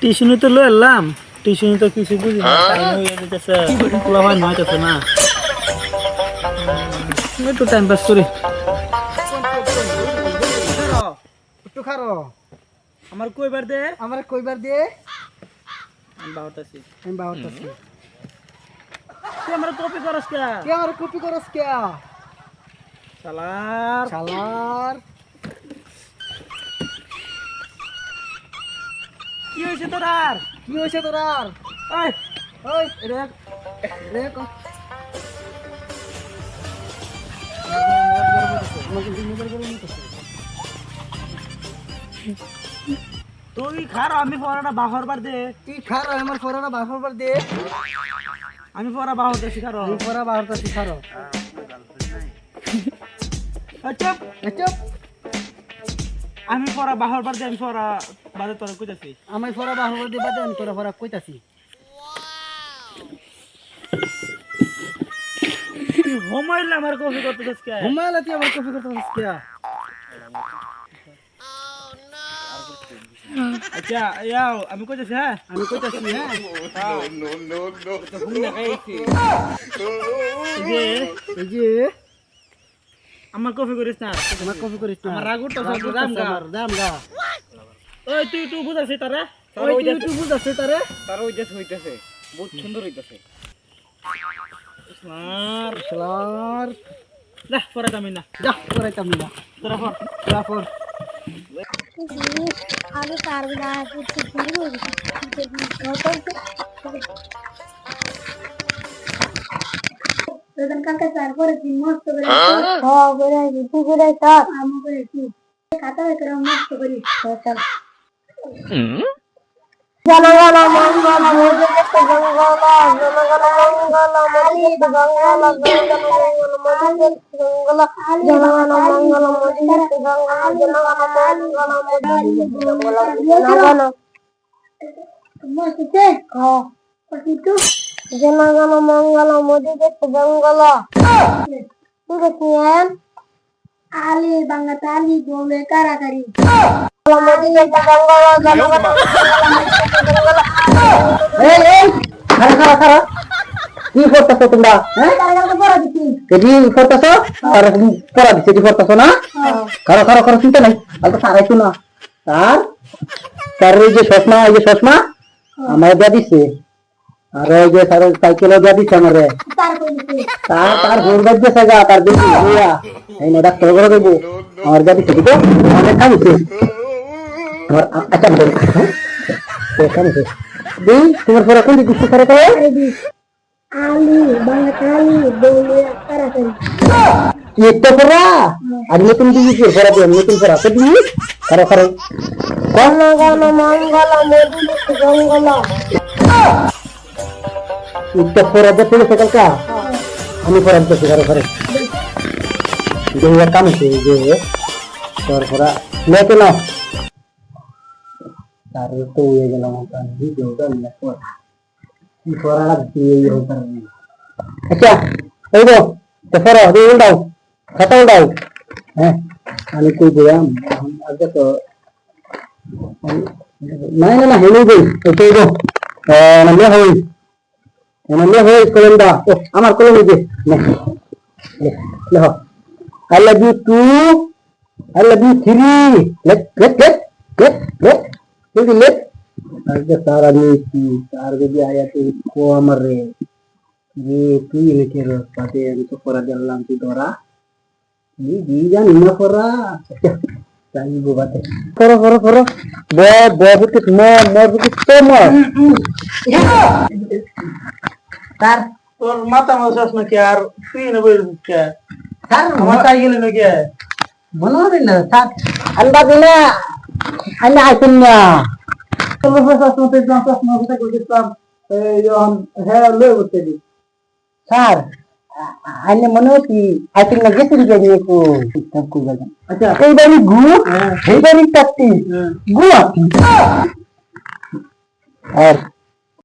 টিউশনি তো লো এলাম, টিউশনি তো কিছু বুঝি না, টাইম হয়ে যেতেছে, পোলা হয় নয়তেছে না, একটু টাইম পাস করি। একটু খারো আমার কইবার দে, আমার কইবার দিয়ে আমি বাহতাছি। আমি বাহতাছি। তুই আমার কপি করস কে? কে আমার কপি করস কে? শালার শালার কি হইছে তোর? আর কি হইছে তোর? আর ওই ওই এটা রে কো তুই খারো, আমি পড়াটা বাহরবার দে। তুই খারো আমার ফরাটা বাহরবার দে। আমি পড়া বাহরতেছি, খারো। আমি ফরা বাহরতাছি খারো। আচ্ছা আচ্ছা আমি পড়া বাহরবার দে, আমি পড়া বাদে তোরা কইতাছি। আমি ফরা বাহরবার দে বাদে আমি তোরা ফরা কইতাছি। হোমাইলে আমার কপি করতেছিস কে? ঘুমাইলা তুই আমার কপি করতেছিস কে? আচ্ছা ইয়াও আমি কইতাছি, হ্যাঁ আমি কইতাছি হ্যাঁ। ঘুম না খাইছি এই যে আমার কপি করিস না, আমার কপি করিস না। আমার রাগ উঠতাছে, রাগ উঠতাছে দাম গা। আমার, দাম গা। ওই তুই বুঝাছিস তারে? ওই তুই বুঝাছে তারে? তার হইতেছে বহুত সুন্দর হইতেছে। আর শালার না পরে আমি না, যা করাইতাম না। তোরা পর। যা পর। आगे कार भी ना कुछ नहीं होगी रतन काका चार पर तीन मस्त करे हां करे तू करे ता हम करे तू खाता है करे मस्त करी चल जनगण मंगल मोदित गंगला जनगण मंगल मोदित गंगला जनगण मंगल मोदित गंगला जनगण मंगल मोदित गंगला जनगण मंगल मोदित गंगला जनगण मस्ते हां पतितु जनगण मंगल मोदित गंगला तुगतियन आली बंगताली गोले काराकरी मोदित गंगला जनगण এই এই খারা খারা খারা কি করতেছো তোমরা? হ্যাঁ তারগাতে পড়া দিছি এডি করতেছো আর পড়া দিছে এডি করতেছো না? খারা খারা খারা চিন্তা নাই আলতো সারাইছো না আর তার এই যে চশমা, এই যে চশমা আমার দিয়া দিছে আর ওই যে তার সাইকেলও দিয়া দিছে আমারে তার কই দিছি তার ঘুরবার দিয়ে সাজা তার দিছি হইয়া এই না ডাক্তার করে দেব আমার দিয়া দিছে ঠিক আছে অনেক খাইছে আমার আচ্ছা বল তো খাইছে দিন তোমার পড়া কোন দিকে করে করে आली बंगताली गोले काराकरी এটা পড়া আর নতুন দিকে পড়া দিয়ে নতুন পড়া তো দি করো করো जनगण मंगल मोदित गंगला এটা পড়া দিয়ে তুমি সকাল কা আমি পড়া দিতে করো করে যে কাম আছে যে তোর পড়া লেকে না তার তো হয়ে গেল আমার ভিডিওটা না পড়া কি পড়াটা দিয়ে হতো আচ্ছা এই গো তো পড়া দিয়ে দাও খাতা দাও হ্যাঁ আমি কই দিলাম আগে তো না না না হেলে দেই ওই গো না হই কলম দা ও আমার কলম দে না লে I love you too I love you three let जल्दी let आगे सारा नीति सार भी आया तो को हमारे ये तू ये के पाते हम तो परा जल्लाम की दोरा ये जीजा निमा परा चाहिए वो बात करो करो करो बॉय बुकिट मोर बुकिट तो मोर तार তোর মাথা মাসাস নাকি? আর তুই না বই কে तार আমার সাইকেলে নাকি? মনে হবে না তার আন্দা দিনা আন্দা আইতুনা তোর মাসাস মতে মাসাস মতে কইতাম এই যখন হ্যাঁ লই বসে দি স্যার আইনে মনে হচ্ছে আইতুনা গেছে নিয়ে কো সব কো গেল আচ্ছা এই বাড়ি গু এই বাড়ি কাটতি গু আপনি আর